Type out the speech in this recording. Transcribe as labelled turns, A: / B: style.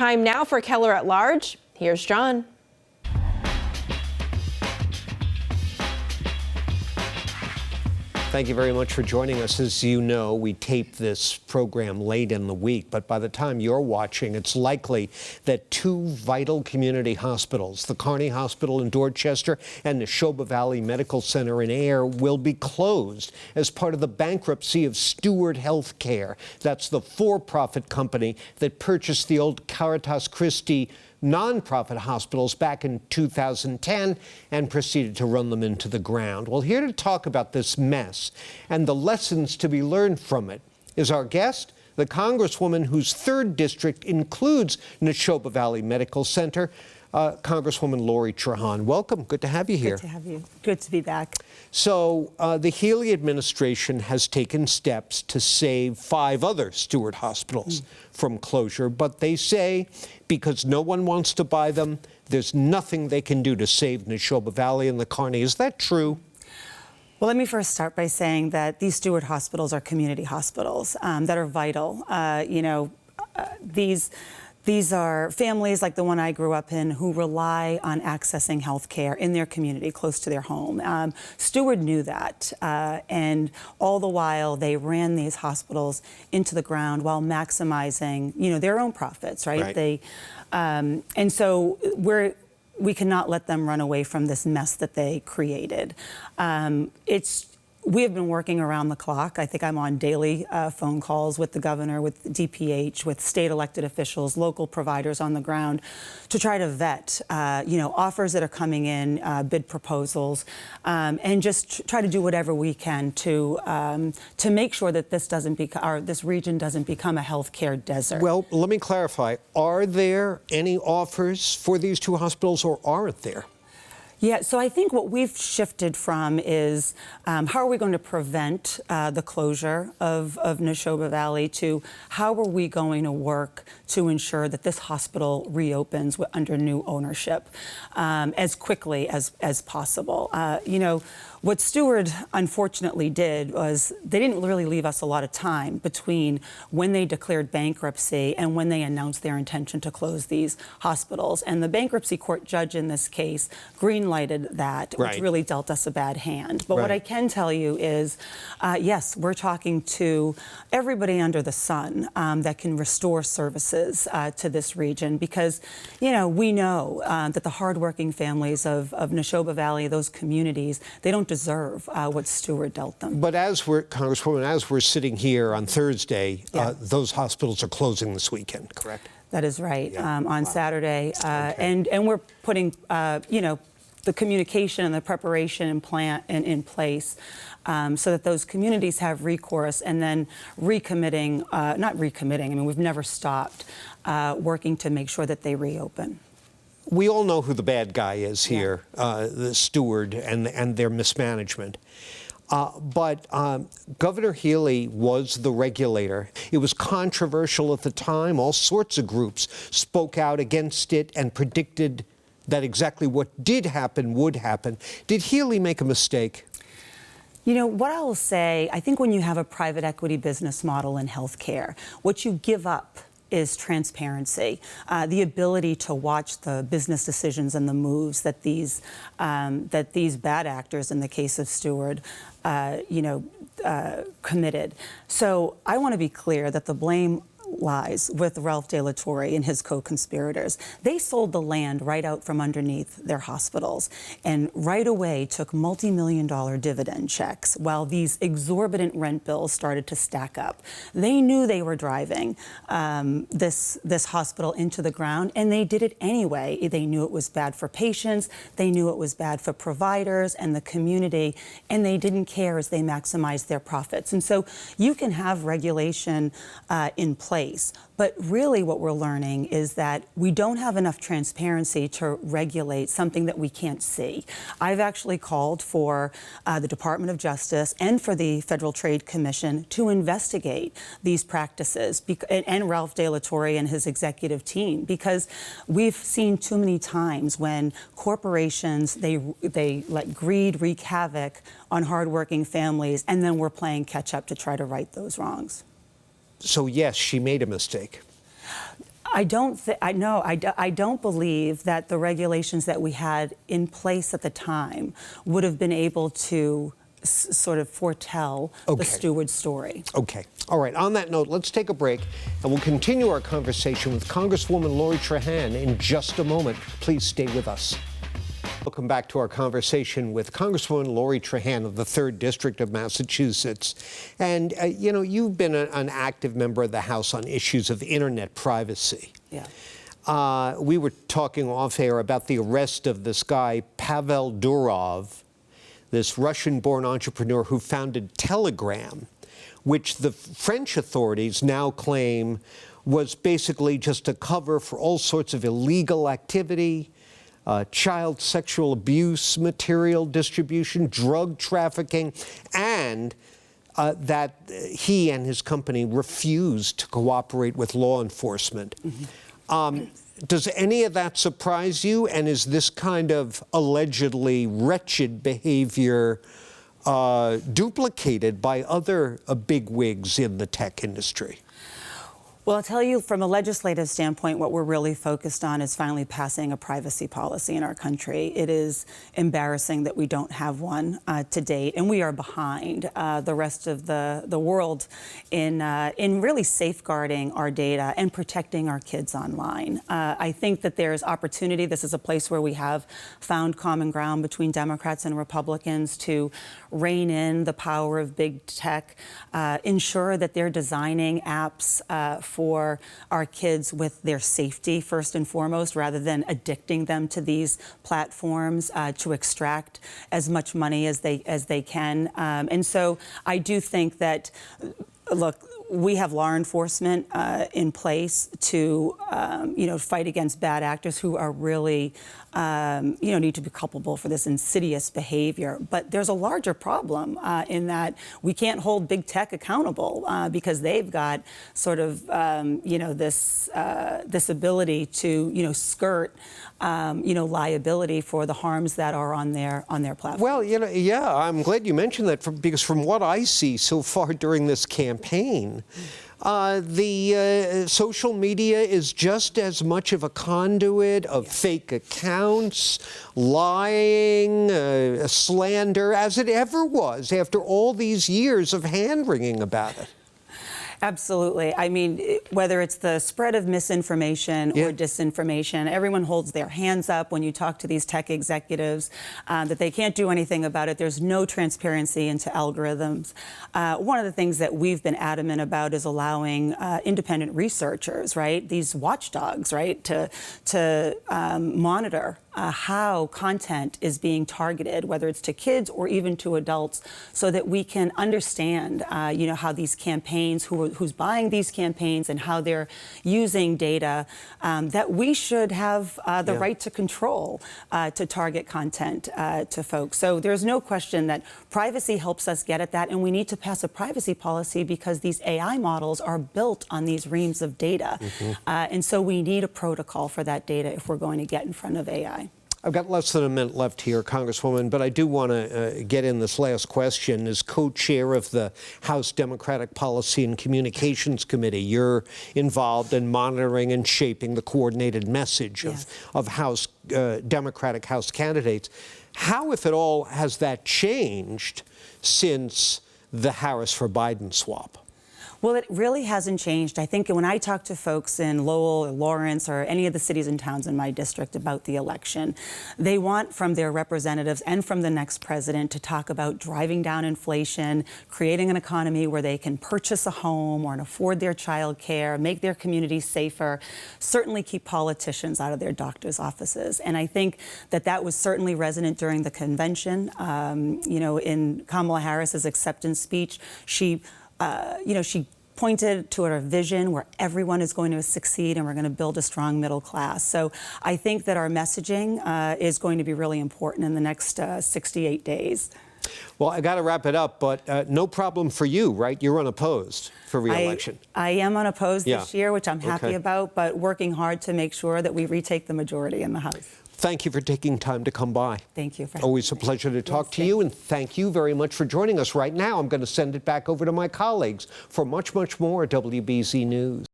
A: Time now for Keller at Large. Here's John.
B: Thank you very much for joining us. As you know, we tape this program late in the week, but by the time you're watching, it's likely that two vital community hospitals, the Kearney Hospital in Dorchester and the Neshoba Valley Medical Center in Ayer, will be closed as part of the bankruptcy of Steward Health Care. That's the for-profit company that purchased the old Caritas Christi nonprofit hospitals back in 2010 and proceeded to run them into the ground. Well, here to talk about this mess and the lessons to be learned from it is our guest, the Congresswoman whose 3rd district includes Neshoba Valley Medical Center, Congresswoman Lori Trahan. Welcome. Good to have you here.
C: Good to have you. Good to be back.
B: So the Healy administration has taken steps to save 5 other Steward hospitals from closure, but they say because no one wants to buy them, there's nothing they can do to save Neshoba Valley and the Kearney. Is that true?
C: Well, let me first start by saying that these Steward hospitals are community hospitals that are vital. These are families like the one I grew up in who rely on accessing health care in their community, close to their home. Steward knew that, and all the while they ran these hospitals into the ground while maximizing, their own profits, right? And so we cannot let them run away from this mess that they created. We have been working around the clock. I think I'm on daily phone calls with the governor, with DPH, with state elected officials, local providers on the ground to try to vet, offers that are coming in, bid proposals, and just try to do whatever we can to make sure that this region doesn't become a healthcare desert.
B: Well, let me clarify. Are there any offers for these 2 hospitals, or aren't there?
C: Yeah, so I think what we've shifted from is how are we going to prevent the closure of Neshoba Valley to how are we going to work to ensure that this hospital reopens under new ownership as quickly as possible. What Steward unfortunately did was they didn't really leave us a lot of time between when they declared bankruptcy and when they announced their intention to close these hospitals. And the bankruptcy court judge in this case green-lighted that, which really dealt us a bad hand. But what I can tell you is, yes, we're talking to everybody under the sun that can restore services to this region because, we know that the hardworking families of Neshoba Valley, those communities, they don't deserve what Steward dealt them.
B: But Congresswoman, as we're sitting here on Thursday, those hospitals are closing this weekend, correct?
C: That is right, on Saturday. And we're putting, the communication and the preparation and plan in place so that those communities have recourse and then not recommitting, I mean, we've never stopped working to make sure that they reopen.
B: We all know who the bad guy is here, the Steward and their mismanagement. But Governor Healy was the regulator. It was controversial at the time. All sorts of groups spoke out against it and predicted that exactly what did happen would happen. Did Healy make a mistake?
C: What I will say, I think when you have a private equity business model in healthcare, what you give up is transparency, the ability to watch the business decisions and the moves that these bad actors, in the case of Steward, committed. So I want to be clear that the blame lies with Ralph De La Torre and his co-conspirators. They sold the land right out from underneath their hospitals and right away took multi-million-dollar dividend checks while these exorbitant rent bills started to stack up. They knew they were driving this hospital into the ground, and they did it anyway. They knew it was bad for patients, they knew it was bad for providers and the community, and they didn't care as they maximized their profits. And so you can have regulation in place, but really what we're learning is that we don't have enough transparency to regulate something that we can't see. I've actually called for the Department of Justice and for the Federal Trade Commission to investigate these practices and Ralph De La Torre and his executive team, because we've seen too many times when corporations, they let greed wreak havoc on hardworking families, and then we're playing catch up to try to right those wrongs.
B: So yes, she made a mistake.
C: I don't believe that the regulations that we had in place at the time would have been able to sort of foretell the Steward story.
B: Okay. All right. On that note, let's take a break, and we'll continue our conversation with Congresswoman Lori Trahan in just a moment. Please stay with us. Welcome back to our conversation with Congresswoman Lori Trahan of the 3rd District of Massachusetts. And, you know, you've been an active member of the House on issues of internet privacy.
C: Yeah.
B: We were talking off air about the arrest of this guy, Pavel Durov, this Russian-born entrepreneur who founded Telegram, which the French authorities now claim was basically just a cover for all sorts of illegal activity, child sexual abuse material distribution, drug trafficking, and that he and his company refused to cooperate with law enforcement. Does any of that surprise you? And is this kind of allegedly wretched behavior duplicated by other bigwigs in the tech industry?
C: Well, I'll tell you, from a legislative standpoint, what we're really focused on is finally passing a privacy policy in our country. It is embarrassing that we don't have one to date, and we are behind the rest of the world in really safeguarding our data and protecting our kids online. I think that there's opportunity. This is a place where we have found common ground between Democrats and Republicans to rein in the power of big tech, ensure that they're designing apps for our kids with their safety first and foremost, rather than addicting them to these platforms to extract as much money as they can. And so I do think that, look, we have law enforcement in place to, fight against bad actors who are really, need to be culpable for this insidious behavior. But there's a larger problem in that we can't hold big tech accountable because they've got sort of, this ability to, skirt, liability for the harms that are on their platform.
B: Well, yeah, I'm glad you mentioned that because from what I see so far during this campaign, the social media is just as much of a conduit of fake accounts, lying, slander as it ever was after all these years of hand-wringing about it.
C: Absolutely. I mean, whether it's the spread of misinformation or disinformation, everyone holds their hands up when you talk to these tech executives that they can't do anything about it. There's no transparency into algorithms. One of the things that we've been adamant about is allowing independent researchers, right, these watchdogs, right, to monitor how content is being targeted, whether it's to kids or even to adults, so that we can understand, how these campaigns, who's buying these campaigns and how they're using data that we should have the right to control to target content to folks. So there's no question that privacy helps us get at that, and we need to pass a privacy policy because these AI models are built on these reams of data. And so we need a protocol for that data if we're going to get in front of AI.
B: I've got less than a minute left here, Congresswoman, but I do want to get in this last question. As co-chair of the House Democratic Policy and Communications Committee, you're involved in monitoring and shaping the coordinated message of House Democratic House candidates. How, if at all, has that changed since the Harris for Biden swap?
C: Well, it really hasn't changed. I think when I talk to folks in Lowell or Lawrence or any of the cities and towns in my district about the election, they want from their representatives and from the next president to talk about driving down inflation, creating an economy where they can purchase a home or afford their child care, make their communities safer, certainly keep politicians out of their doctors' offices. And I think that that was certainly resonant during the convention. In Kamala Harris's acceptance speech, she pointed to a vision where everyone is going to succeed and we're going to build a strong middle class. So I think that our messaging is going to be really important in the next 68 days.
B: Well, I got to wrap it up, but no problem for you, right? You're unopposed for re-election.
C: I am unopposed this year, which I'm happy about, but working hard to make sure that we retake the majority in the House.
B: Thank you for taking time to come by.
C: Thank you for having me.
B: Always a pleasure to talk to you, and thank you very much for joining us. Right now, I'm going to send it back over to my colleagues for much, much more WBZ News.